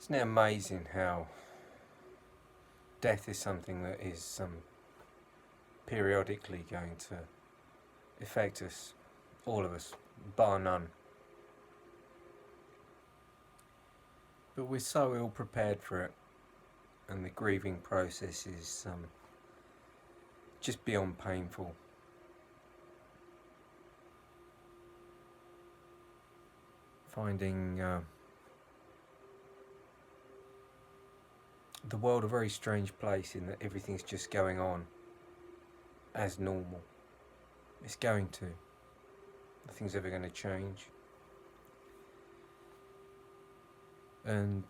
Isn't it amazing how death is something that is periodically going to affect us, all of us, bar none. But we're so ill prepared for it, and the grieving process is just beyond painful. Finding the world a very strange place in that everything's just going on as normal. It's going to. Nothing's ever going to change. And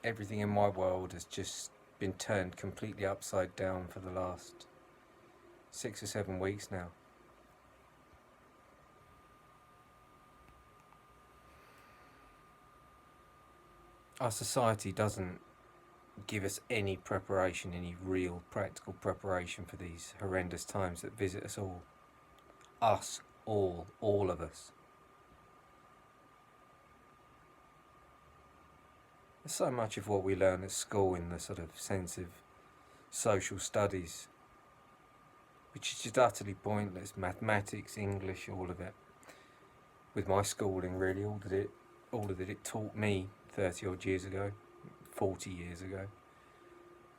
everything in my world has just been turned completely upside down for the last 6 or 7 weeks now. Our society doesn't give us any preparation, any real practical preparation for these horrendous times that visit us all. Us, all of us. So much of what we learn at school in the sort of sense of social studies, which is just utterly pointless. Mathematics, English, all of it. With my schooling, really, all that it taught me 30 odd years ago, 40 years ago,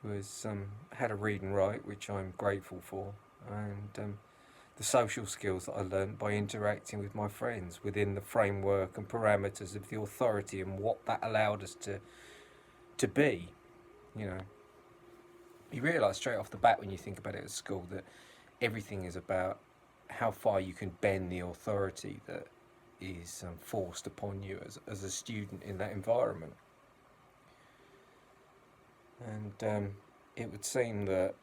was how to read and write, which I'm grateful for, and the social skills that I learned by interacting with my friends within the framework and parameters of the authority and what that allowed us to be. You know, you realise straight off the bat when you think about it at school that everything is about how far you can bend the authority that is forced upon you as a student in that environment. And it would seem that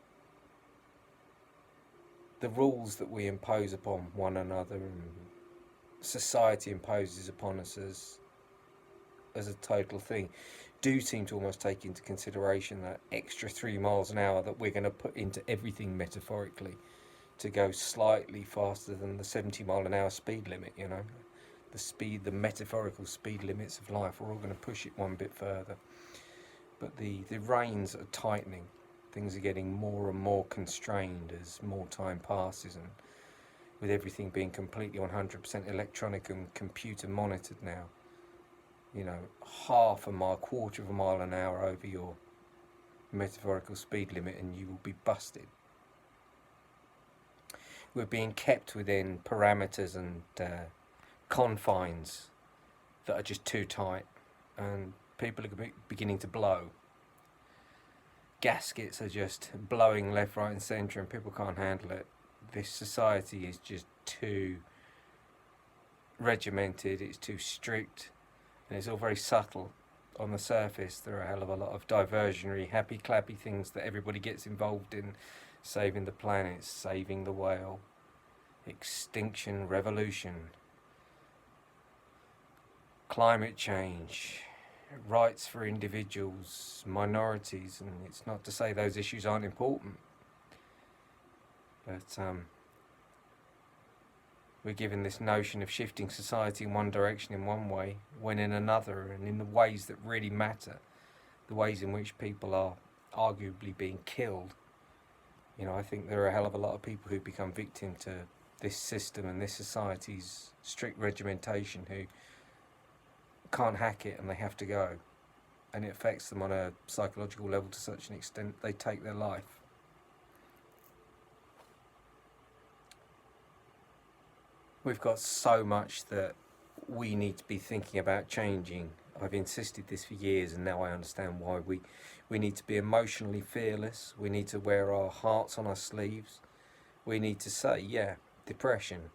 the rules that we impose upon one another and society imposes upon us as a total thing do seem to almost take into consideration that extra 3 miles an hour that we're going to put into everything metaphorically to go slightly faster than the 70 mile an hour speed limit. You know, the metaphorical speed limits of life, we're all going to push it one bit further. But the reins are tightening. Things are getting more and more constrained as more time passes, and with everything being completely 100% electronic and computer monitored now, you know, half a mile, quarter of a mile an hour over your metaphorical speed limit and you will be busted. We're being kept within parameters and confines that are just too tight, and people are beginning to blow. Gaskets are just blowing left, right and centre, and people can't handle it. This society is just too regimented, it's too strict, and it's all very subtle. On the surface there are a hell of a lot of diversionary, happy clappy things that everybody gets involved in: saving the planet, saving the whale, extinction, revolution, climate change, rights for individuals, minorities. And it's not to say those issues aren't important, but we're given this notion of shifting society in one direction in one way, when in another, and in the ways that really matter, the ways in which people are arguably being killed. You know, I think there are a hell of a lot of people who become victim to this system and this society's strict regimentation who can't hack it and they have to go, and it affects them on a psychological level to such an extent they take their life. We've got so much that we need to be thinking about changing. I've insisted this for years, and now I understand why. We need to be emotionally fearless. We need to wear our hearts on our sleeves. We need to say, yeah, depression,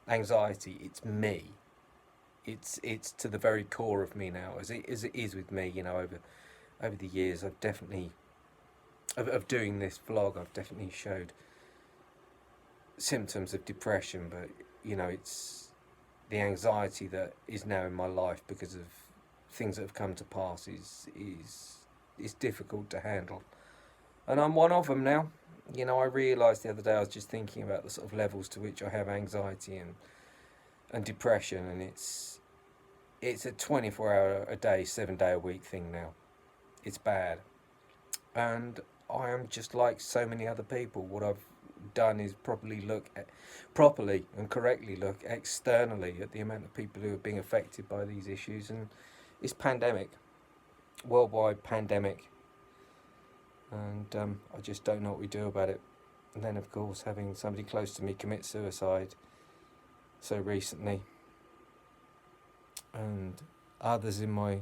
anxiety, it's me. It's to the very core of me now, as it is with me. You know, over the years, I've definitely of doing this vlog, I've definitely showed symptoms of depression, but you know, it's the anxiety that is now in my life because of things that have come to pass is difficult to handle, and I'm one of them now. You know, I realised the other day, I was just thinking about the sort of levels to which I have anxiety and depression, and it's it's a 24-hour a day, 7-day a week thing now. It's bad. And I am just like so many other people. What I've done is properly and correctly look externally at the amount of people who are being affected by these issues, and it's pandemic, worldwide pandemic, and I just don't know what we do about it. And then, of course, having somebody close to me commit suicide so recently, and others in my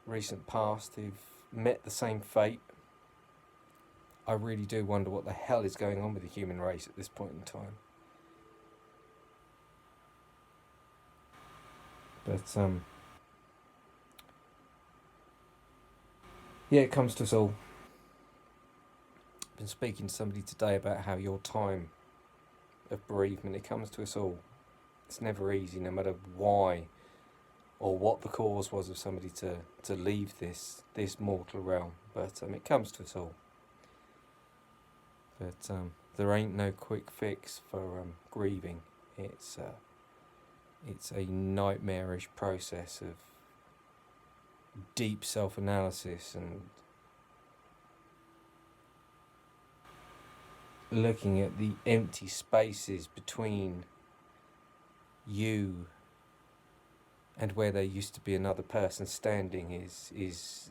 recent past who've met the same fate, I really do wonder what the hell is going on with the human race at this point in time. But yeah, it comes to us all. I've been speaking to somebody today about how your time of bereavement, it comes to us all. It's never easy, no matter why or what the cause was of somebody to leave this mortal realm. But it comes to us all. But there ain't no quick fix for grieving. It's a nightmarish process of deep self-analysis and looking at the empty spaces between you and where there used to be another person standing is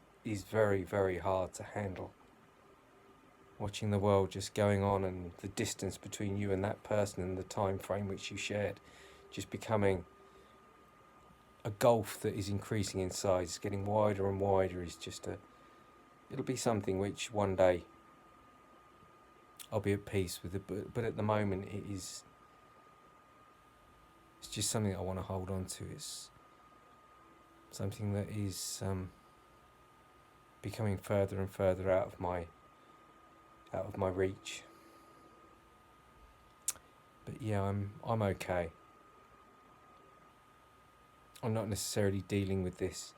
very, very hard to handle. Watching the world just going on, and the distance between you and that person and the time frame which you shared just becoming a gulf that is increasing in size, getting wider and wider, is just it'll be something which one day I'll be at peace with it, but at the moment it's just something I want to hold on to. It's something that is becoming further and further out of my reach. But yeah, I'm okay. I'm not necessarily dealing with this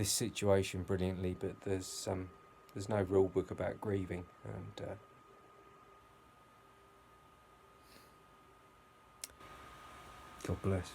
situation brilliantly, but there's no rule book about grieving, and God bless.